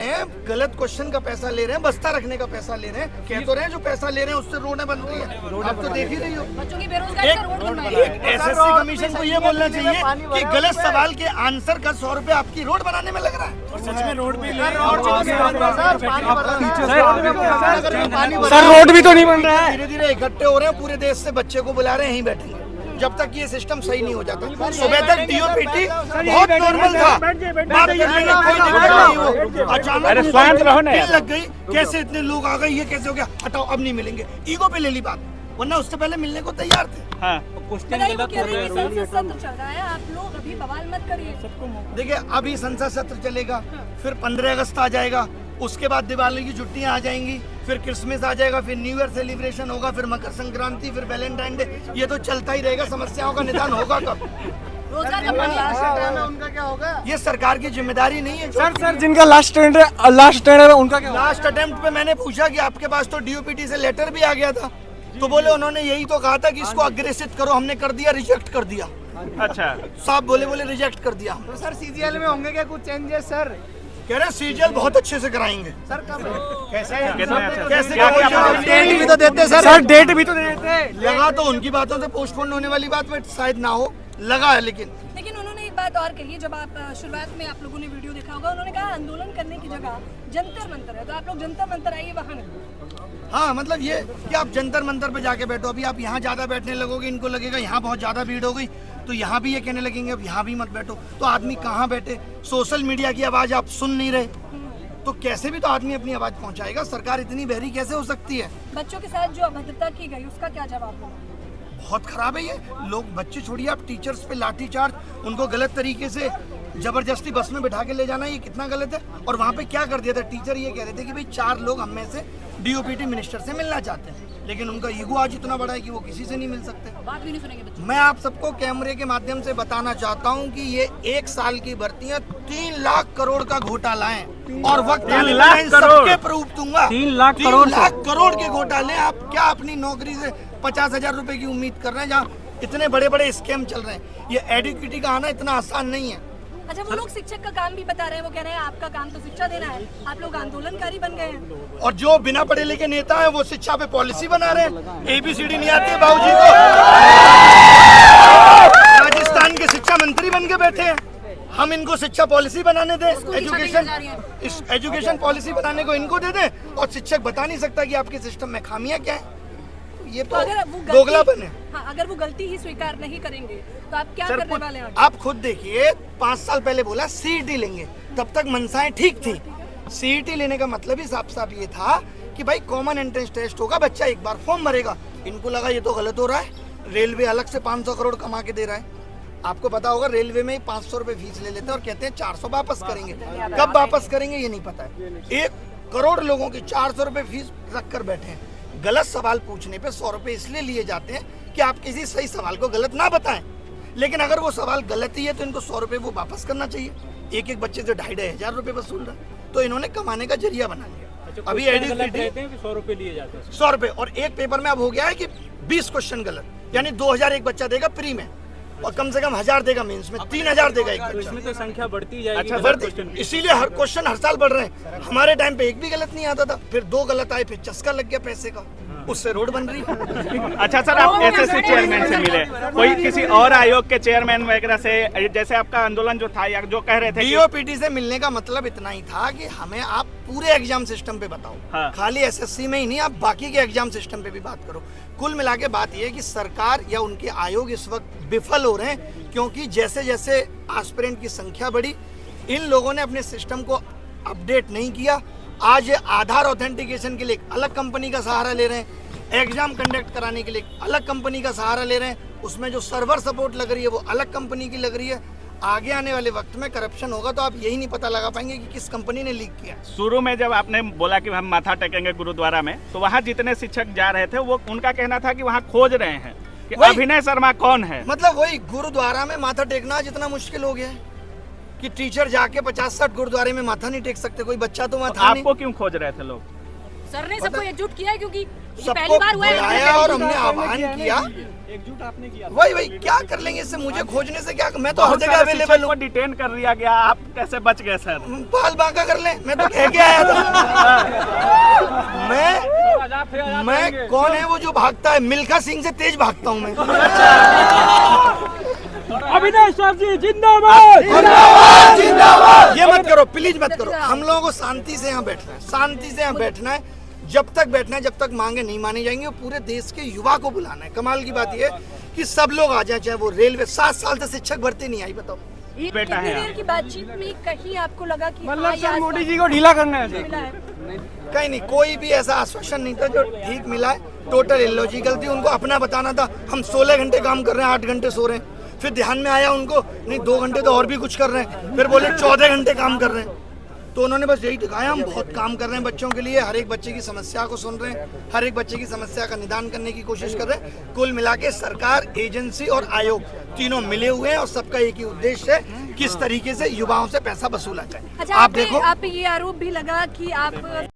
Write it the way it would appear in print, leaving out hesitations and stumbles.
गलत क्वेश्चन का पैसा ले रहे हैं, बस्ता रखने का पैसा ले रहे हैं, कह तो रहे हैं जो पैसा ले रहे हैं उससे रोडें बन रही है। आप तो देख ही रही हो। बच्चों की बेरोजगारी का रोड बनवाई। एक एसएससी कमीशन को ये बोलना चाहिए कि गलत सवाल के आंसर का 100 रुपए आपकी रोड बनाने में लग रहा है। सच में रोड भी सर रोड भी तो नहीं बन रहा है। धीरे धीरे इकट्ठे हो रहे हैं, पूरे देश से बच्चे को बुला रहे हैं, यहीं बैठेंगे जब तक ये सिस्टम सही नहीं हो जाता। सुबह तक डीओपीटी बहुत नॉर्मल था, बात करने में कोई दिक्कत नहीं हो। अचानक लग गई, कैसे इतने लोग आ गए, ये कैसे हो गया, हटाओ अब नहीं मिलेंगे, ईगो पे ले ली बात, वरना उससे पहले मिलने को तैयार थे। बताइए, वो कह रहे हैं कि संसद सत्र चल रहा है, आप लोग अभी बवाल मत करिए। देखिए अभी संसद सत्र चलेगा, फिर 15 अगस्त आ जाएगा, उसके बाद दिवाली की छुट्टियां आ जाएंगी, फिर क्रिसमस आ जाएगा, फिर न्यू ईयर सेलिब्रेशन होगा, फिर मकर संक्रांति, फिर वैलेंटाइन डे, ये तो चलता ही रहेगा। समस्याओं का निदान होगा कब? रोजगार का पानी उनका क्या होगा? ये सरकार की जिम्मेदारी नहीं है। सर जिनका लास्ट स्टैंड है उनका क्या होगा? लास्ट अटेम्प्ट पे मैंने पूछा कि आपके पास तो डीओपीटी से लेटर भी आ गया था, तो बोले उन्होंने यही तो कहा था कि इसको अग्रेसित करो, हमने कर दिया, रिजेक्ट कर दिया। अच्छा, साहब बोले रिजेक्ट कर दिया। तो सर सीजीएल में होंगे क्या कुछ चेंजेस सर? कह रहे सीजीएल बहुत अच्छे से कराएंगे। सर कब? कैसे डेट भी तो देते सर डेट भी तो देते। लगा तो उनकी बातों से पोस्टपोन होने वाली बात में शायद ना हो, लगा है। लेकिन उन्होंने एक बात और कही है, जब आप शुरुआत में आप लोगों ने वीडियो देखा होगा, उन्होंने कहा आंदोलन करने की जगह जंतर मंतर है, तो आप लोग जंतर मंतर आइए वहाँ नहीं। हाँ, मतलब ये कि आप जंतर मंतर पे जाके बैठो। अभी आप यहाँ ज्यादा बैठने लगोगे, इनको लगेगा यहाँ बहुत ज्यादा भीड़ हो गई, तो यहाँ भी ये कहने लगेंगे अब यहाँ भी मत बैठो। तो आदमी कहाँ बैठे? सोशल मीडिया की आवाज आप सुन नहीं रहे, तो कैसे भी तो आदमी अपनी आवाज पहुँचाएगा। सरकार इतनी बहरी कैसे हो सकती है? बच्चों के साथ जो अभद्रता की गई, उसका क्या जवाब होगा? बहुत खराब है ये। लोग, बच्चे छोड़िए, आप टीचर्स पे लाठीचार्ज, उनको गलत तरीके से जबरदस्ती बस में बैठा के ले जाना, ये कितना गलत है। और वहाँ पे क्या कर दिया था, टीचर ये कह रहे थे कि भाई 4 लोग हम में से डीओपीटी मिनिस्टर से मिलना चाहते हैं, लेकिन उनका ईगो आज इतना बड़ा है कि वो किसी से नहीं मिल सकते। बात भी नहीं सुनेंगे बच्चे। मैं आप सबको कैमरे के माध्यम से बताना चाहता हूँ कि ये 1 साल की भर्तियां 3 लाख करोड़ का घोटाला है, और वक्त आने पर इन सबके प्रूफ दूंगा। 3 लाख 3 लाख करोड़ के घोटाले। आप क्या अपनी नौकरी से 50,000 रुपए की उम्मीद कर रहे हैं, जहाँ इतने बड़े बड़े स्कैम चल रहे हैं? ये एडुकेटी का आना इतना आसान नहीं है। अच्छा, वो लोग शिक्षक का काम भी बता रहे हैं, वो कह रहे हैं आपका काम तो शिक्षा देना है, आप लोग आंदोलनकारी बन गए हैं। और जो बिना पढ़े लिखे नेता है वो शिक्षा पे पॉलिसी बना रहे हैं। ABCD नहीं आती है बाबूजी को, राजस्थान के शिक्षा मंत्री बन के बैठे हैं। हम इनको शिक्षा पॉलिसी बनाने दें, एजुकेशन पॉलिसी बनाने को इनको दे दें, और शिक्षक बता नहीं सकता कि आपके सिस्टम में खामियां क्या है। ये तो दोगलापन है। हाँ, अगर वो गलती ही स्वीकार नहीं करेंगे तो आप क्या करने वाले हैं? आप खुद देखिए, 5 साल पहले बोला CET लेंगे, तब तक मनसाएं ठीक थी। CET लेने का मतलब ही साफ साफ ये था कि भाई कॉमन एंट्रेंस टेस्ट होगा, बच्चा एक बार फॉर्म भरेगा। इनको लगा ये तो गलत हो रहा है, रेलवे अलग से 500 करोड़ कमा के दे रहा है। आपको पता होगा रेलवे में 500 रुपए फीस ले लेते हैं और कहते हैं 400 वापस करेंगे। कब वापस करेंगे ये नहीं पता है। 1 करोड़ लोगों की 400 रुपए फीस रख कर बैठे हैं। गलत सवाल पूछने पे 100 रुपए इसलिए लिए जाते हैं कि आप किसी सही सवाल को गलत ना बताएं, लेकिन अगर वो सवाल गलत ही है तो इनको 100 रुपए वो वापस करना चाहिए। एक बच्चे से 2,500 रुपए वसूल रहा है, तो इन्होंने कमाने का जरिया बना लिया। अभी एडुकेटी 100 रुपए लिए जाते हैं, 100 रुपए, और एक पेपर में अब हो गया है कि 20 क्वेश्चन गलत, यानी 2,000 एक बच्चा देगा प्री में, और कम से कम 1,000 देगा मेंस में, 3,000 देगा एक बच्चा। इसमें तो संख्या बढ़ती जाएगी। अच्छा, बढ़ती, इसीलिए हर क्वेश्चन हर साल बढ़ रहे हैं। हमारे टाइम पे एक भी गलत नहीं आता था, फिर 2 गलत आए, फिर चस्का लग गया पैसे का, उससे रोड बन रही है। अच्छा सर, आप SSC चेयरमैन से मिले, कोई किसी और आयोग के चेयरमैन वगैरह से, जैसे आपका आंदोलन जो था या जो कह रहे थे डीओपीटी से मिलने का मतलब इतना ही था कि हमें आप पूरे एग्जाम सिस्टम पे बताओ। हाँ। खाली SSC में ही नहीं, आप बाकी के एग्जाम सिस्टम पे भी बात करो। कुल मिला के बात यह है कि सरकार या उनके आयोग इस वक्त विफल हो रहे हैं, क्योंकि जैसे जैसे एस्पिरेंट की संख्या बढ़ी, इन लोगों ने अपने सिस्टम को अपडेट नहीं किया। आज आधार ऑथेंटिकेशन के लिए एक अलग कंपनी का सहारा ले रहे हैं, एग्जाम कंडक्ट कराने के लिए अलग कंपनी का सहारा ले रहे हैं, उसमें जो सर्वर सपोर्ट लग रही है वो अलग कंपनी की लग रही है। आगे आने वाले वक्त में करप्शन होगा तो आप यही नहीं पता लगा पाएंगे कि किस कंपनी ने लीक किया। शुरू में जब आपने बोला कि हम माथा टेकेंगे गुरुद्वारा में, तो वहाँ जितने शिक्षक जा रहे थे वो उनका कहना था कि वहाँ खोज रहे हैं कि अभिनय शर्मा कौन है। मतलब वही गुरुद्वारा में माथा टेकना जितना मुश्किल हो गया है कि टीचर जाके 50-60 गुरुद्वारे में माथा नहीं टेक सकते, कोई बच्चा तो वहाँ था नहीं। आपको क्यों खोज रहे थे लोग? सर ने सबको एकजुट किया है, क्योंकि सबको बुलाया और हमने आह्वान किया। एकजुट आपने किया। वही क्या कर लेंगे इससे, मुझे खोजने से क्या, मैं तो हर जगह अवेलेबल को डिटेन कर लिया गया, आप कैसे बच गए सर? बाल बांका कर ले, मैं तो कह के आया था। मैं कौन है वो जो भागता है? मिल्खा सिंह से तेज भागता हूँ मैं। अविनाश साहब जी जिंदाबाद। ये मत करो प्लीज, मत करो। हम लोगों को शांति से यहाँ बैठना है, शांति से यहाँ बैठना है, जब तक बैठना है, जब तक मांगे नहीं मानी जाएंगी। और पूरे देश के युवा को बुलाना है। कमाल की बात यह कि सब लोग आ जाए, चाहे वो रेलवे। 7 साल से शिक्षक भर्ती नहीं आई, बताओ। बेटा है कितनी देर की बातचीत में कहीं आपको लगा कि मतलब हाँ, ये सर आज मोदी जी को ढीला करना है। मिला है? कहीं नहीं, कोई भी ऐसा आश्वासन नहीं था जो ठीक मिला है। टोटल इलॉजिकल थी। उनको अपना बताना था, हम 16 घंटे काम कर रहे हैं, 8 घंटे सो रहे हैं। फिर ध्यान में आया उनको, नहीं 2 घंटे तो और भी कुछ कर रहे हैं। फिर बोले 14 घंटे काम कर रहे हैं। तो उन्होंने बस यही दिखाया, हम बहुत काम कर रहे हैं बच्चों के लिए। हर एक बच्चे की समस्या को सुन रहे हैं, हर एक बच्चे की समस्या का निदान करने की कोशिश कर रहे हैं। कुल मिला के सरकार, एजेंसी और आयोग तीनों मिले हुए हैं और सबका एक ही उद्देश्य है, किस तरीके से युवाओं से पैसा वसूला जाए। अच्छा, आप देखो, आप पे ये आरोप भी लगा कि आप